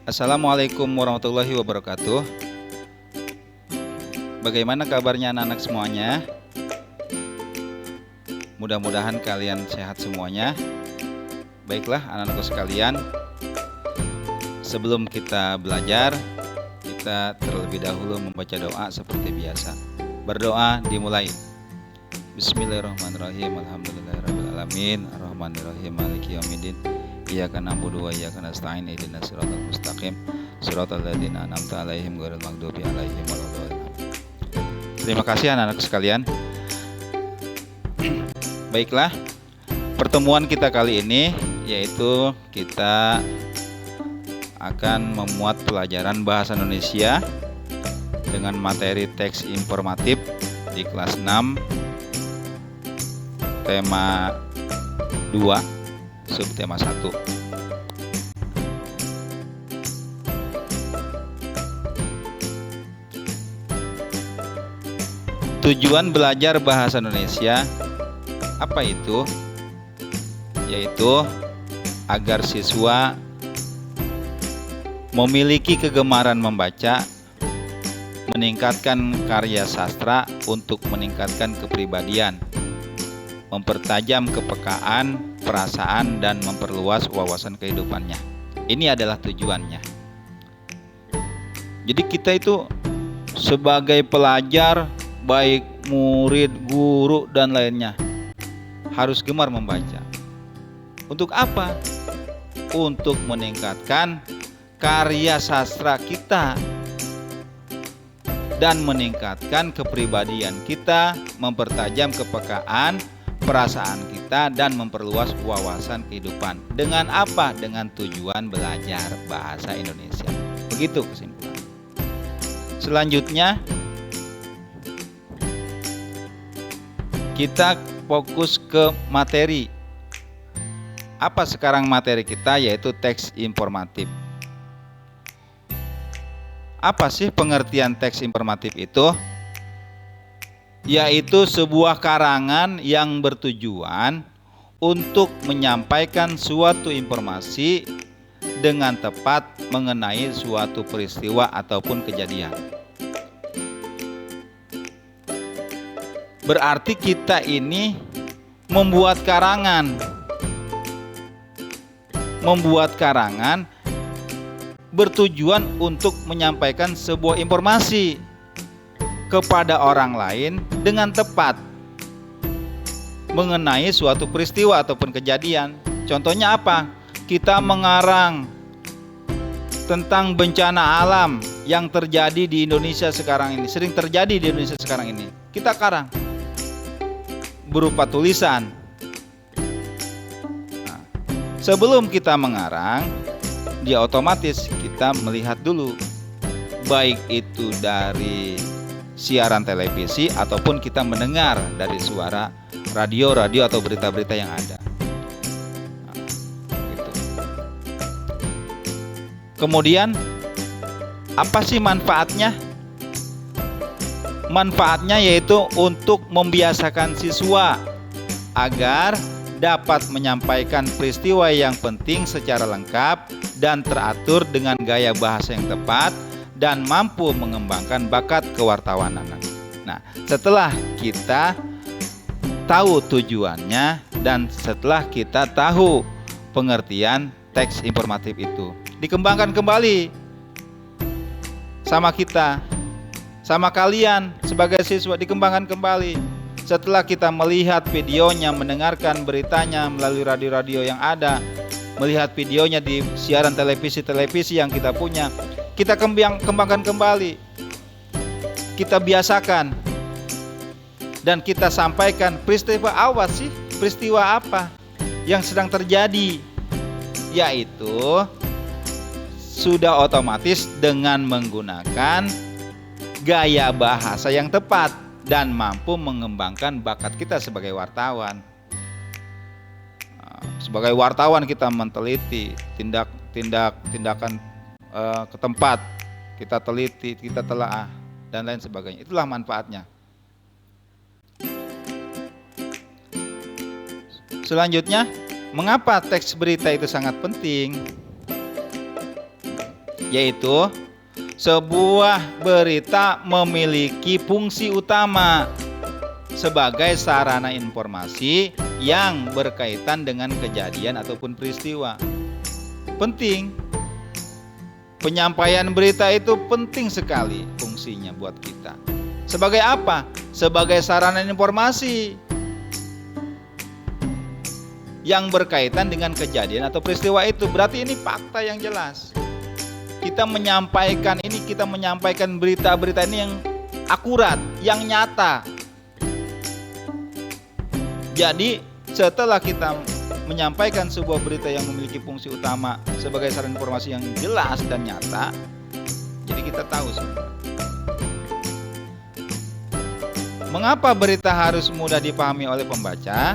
Assalamualaikum warahmatullahi wabarakatuh. Bagaimana kabarnya anak-anak semuanya? Mudah-mudahan kalian sehat semuanya. Baiklah anak-anakku sekalian, sebelum kita belajar, kita terlebih dahulu membaca doa seperti biasa. Berdoa dimulai. Bismillahirrahmanirrahim. Alhamdulillahirrahmanirrahim. Ar-Rahmanirrahim. Maliki yaumiddin. Iyyaka na'budu wa iyyaka nasta'in. Ihdinas siratal mustaqim. Siratal ladzina an'amta 'alaihim ghairil maghdubi 'alaihim waladdallin. Terima kasih anak-anak sekalian. Baiklah, pertemuan kita kali ini yaitu kita akan memuat pelajaran bahasa Indonesia dengan materi teks informatif di kelas 6 tema 2 subtema 1. Tujuan belajar bahasa Indonesia apa itu? Yaitu agar siswa memiliki kegemaran membaca, meningkatkan karya sastra untuk meningkatkan kepribadian, mempertajam kepekaan, perasaan, dan memperluas wawasan kehidupannya. Ini adalah tujuannya. Jadi kita itu sebagai pelajar, baik murid, guru, dan lainnya, harus gemar membaca. Untuk apa? Untuk meningkatkan karya sastra kita dan meningkatkan kepribadian kita, mempertajam kepekaan, perasaan kita, dan memperluas wawasan kehidupan. Dengan apa? Dengan tujuan belajar bahasa Indonesia. Begitu kesimpulan. Selanjutnya kita fokus ke materi. Apa sekarang materi kita? Yaitu teks informatif. Apa sih pengertian teks informatif itu? Yaitu sebuah karangan yang bertujuan untuk menyampaikan suatu informasi dengan tepat mengenai suatu peristiwa ataupun kejadian. Berarti kita ini membuat karangan bertujuan untuk menyampaikan sebuah informasi kepada orang lain dengan tepat mengenai suatu peristiwa ataupun kejadian. Contohnya apa? Kita mengarang tentang bencana alam yang terjadi di Indonesia sekarang ini, sering terjadi di Indonesia sekarang ini. Kita karang berupa tulisan. Nah, sebelum kita mengarang, dia otomatis kita melihat dulu, baik itu dari siaran televisi ataupun kita mendengar dari suara radio atau berita-berita yang ada. Nah, gitu. Kemudian apa sih manfaatnya? Manfaatnya yaitu untuk membiasakan siswa agar dapat menyampaikan peristiwa yang penting secara lengkap dan teratur dengan gaya bahasa yang tepat dan mampu mengembangkan bakat kewartawanan. Nah, setelah kita tahu tujuannya dan setelah kita tahu pengertian teks informatif itu, dikembangkan kembali sama kita, sama kalian sebagai siswa, dikembangkan kembali. Setelah kita melihat videonya, mendengarkan beritanya melalui radio-radio yang ada, melihat videonya di siaran televisi yang kita punya, kita kembangkan kembali, kita biasakan, dan kita sampaikan peristiwa apa sih? Peristiwa apa yang sedang terjadi? Yaitu sudah otomatis dengan menggunakan gaya bahasa yang tepat dan mampu mengembangkan bakat kita sebagai wartawan. Sebagai wartawan kita meneliti tindakan ke tempat, kita teliti, kita telaah, dan lain sebagainya. Itulah manfaatnya. Selanjutnya, mengapa teks berita itu sangat penting? yaitu sebuah berita memiliki fungsi utama sebagai sarana informasi yang berkaitan dengan kejadian ataupun peristiwa. Penting. Penyampaian berita itu penting sekali fungsinya buat kita. Sebagai apa? Sebagai sarana informasi yang berkaitan dengan kejadian atau peristiwa itu. Berarti ini fakta yang jelas. Kita menyampaikan berita-berita ini yang akurat, yang nyata. Jadi setelah kita menyampaikan sebuah berita yang memiliki fungsi utama sebagai sarana informasi yang jelas dan nyata, jadi kita tahu semua. Mengapa berita harus mudah dipahami oleh pembaca?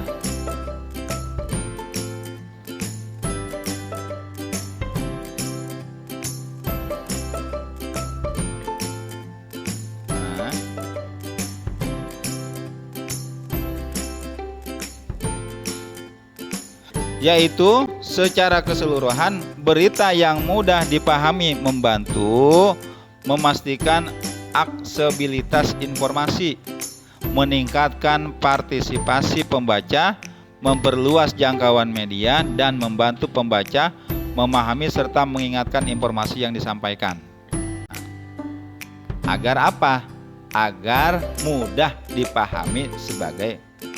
Yaitu secara keseluruhan berita yang mudah dipahami membantu memastikan aksesibilitas informasi, meningkatkan partisipasi pembaca, memperluas jangkauan media, dan membantu pembaca memahami serta mengingatkan informasi yang disampaikan. Agar apa? Agar mudah dipahami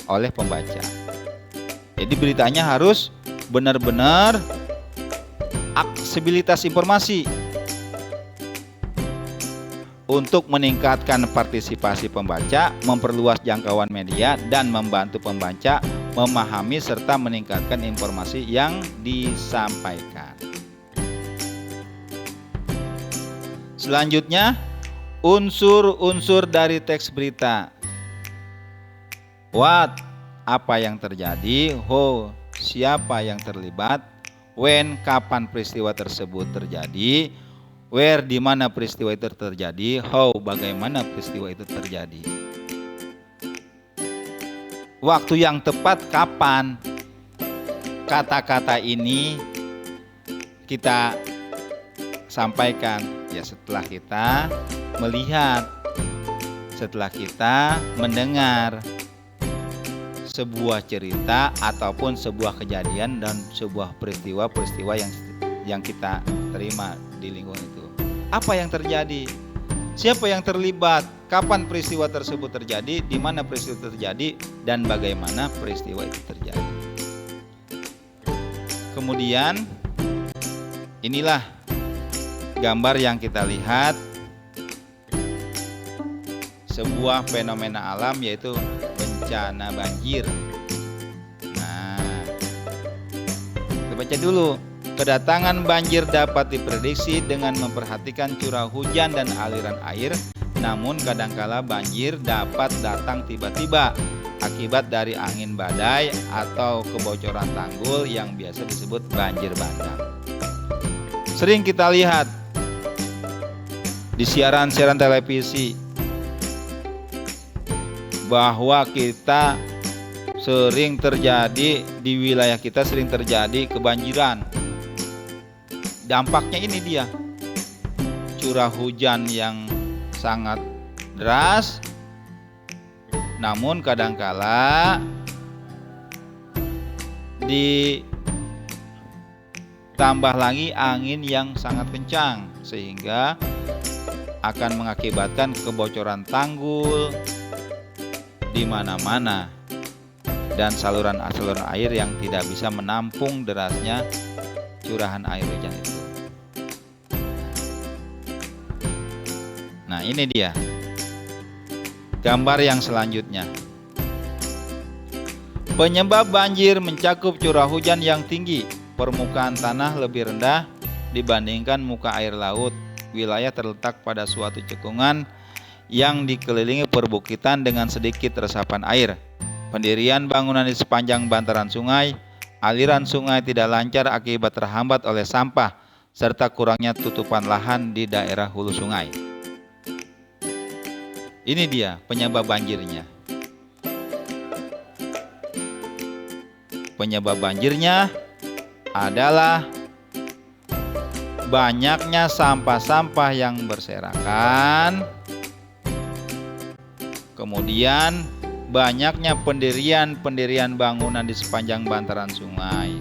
oleh pembaca. Jadi beritanya harus benar-benar aksesibilitas informasi untuk meningkatkan partisipasi pembaca, memperluas jangkauan media, dan membantu pembaca memahami serta meningkatkan informasi yang disampaikan. Selanjutnya, unsur-unsur dari teks berita. What, apa yang terjadi, how, siapa yang terlibat, when, kapan peristiwa tersebut terjadi, where, di mana peristiwa itu terjadi, how, bagaimana peristiwa itu terjadi. Waktu yang tepat kapan. Kata-kata ini kita sampaikan ya setelah kita melihat, setelah kita mendengar sebuah cerita ataupun sebuah kejadian dan sebuah peristiwa yang kita terima di lingkungan itu. Apa yang terjadi? Siapa yang terlibat? Kapan peristiwa tersebut terjadi? Di mana peristiwa terjadi? Dan bagaimana peristiwa itu terjadi? Kemudian inilah gambar yang kita lihat sebuah fenomena alam, yaitu bencana banjir. Nah, kita baca dulu. Kedatangan banjir dapat diprediksi dengan memperhatikan curah hujan dan aliran air. Namun kadangkala banjir dapat datang tiba-tiba akibat dari angin badai atau kebocoran tanggul yang biasa disebut banjir bandang. Sering kita lihat di siaran-siaran televisi bahwa kita sering terjadi di wilayah kita sering terjadi kebanjiran. Dampaknya ini dia, curah hujan yang sangat deras, namun kadangkala ditambah lagi angin yang sangat kencang sehingga akan mengakibatkan kebocoran tanggul di mana-mana dan saluran-saluran air yang tidak bisa menampung derasnya curahan air hujan itu. Nah, ini dia gambar yang selanjutnya. Penyebab banjir mencakup curah hujan yang tinggi, permukaan tanah lebih rendah dibandingkan muka air laut. Wilayah terletak pada suatu cekungan yang dikelilingi perbukitan dengan sedikit resapan air. Pendirian bangunan di sepanjang bantaran sungai, aliran sungai tidak lancar akibat terhambat oleh sampah, serta kurangnya tutupan lahan di daerah hulu sungai. Ini dia penyebab banjirnya. Penyebab banjirnya adalah banyaknya sampah-sampah yang berserakan, kemudian banyaknya pendirian bangunan di sepanjang bantaran sungai.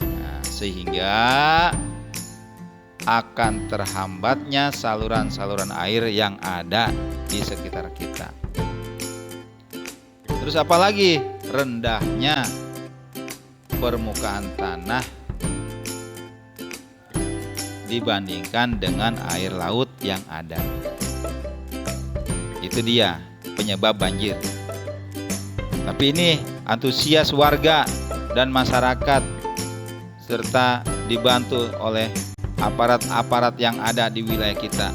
Nah, sehingga akan terhambatnya saluran-saluran air yang ada di sekitar kita. Terus apalagi? Rendahnya permukaan tanah dibandingkan dengan air laut yang ada. Itu dia penyebab banjir. Tapi ini antusias warga dan masyarakat serta dibantu oleh aparat-aparat yang ada di wilayah kita,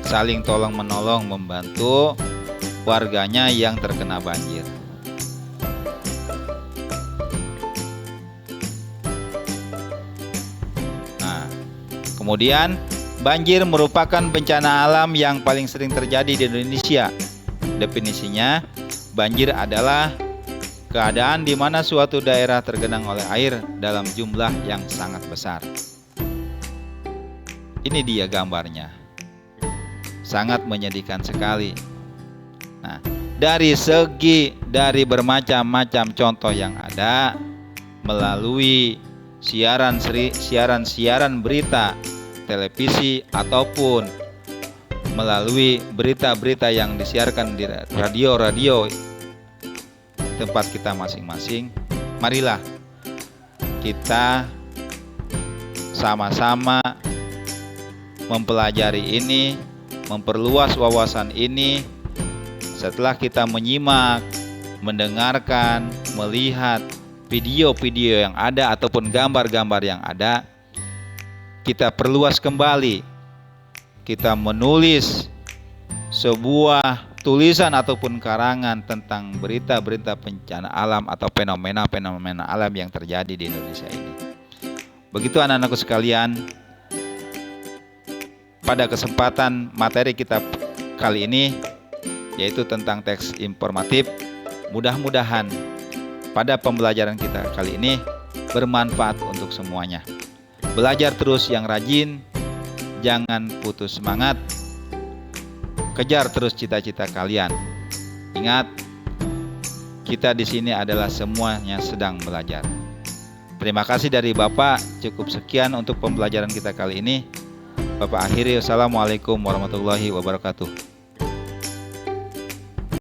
saling tolong menolong membantu warganya yang terkena banjir. Nah, kemudian banjir merupakan bencana alam yang paling sering terjadi di Indonesia. Definisinya, banjir adalah keadaan di mana suatu daerah tergenang oleh air dalam jumlah yang sangat besar. Ini dia gambarnya. Sangat menyedihkan sekali. Nah, dari bermacam-macam contoh yang ada melalui siaran berita, televisi ataupun melalui berita-berita yang disiarkan di radio tempat kita masing-masing, marilah kita sama-sama mempelajari ini, memperluas wawasan ini. Setelah kita menyimak, mendengarkan, melihat video-video yang ada ataupun gambar-gambar yang ada, kita perluas kembali. Kita menulis sebuah tulisan ataupun karangan tentang berita-berita bencana alam atau fenomena-fenomena alam yang terjadi di Indonesia ini. Begitu anak-anakku sekalian, pada kesempatan materi kita kali ini, yaitu tentang teks informatif, mudah-mudahan pada pembelajaran kita kali ini bermanfaat untuk semuanya. Belajar terus yang rajin, jangan putus semangat, kejar terus cita-cita kalian. Ingat, kita di sini adalah semuanya sedang belajar. Terima kasih dari Bapak, cukup sekian untuk pembelajaran kita kali ini. Bapak akhiri, wassalamualaikum warahmatullahi wabarakatuh.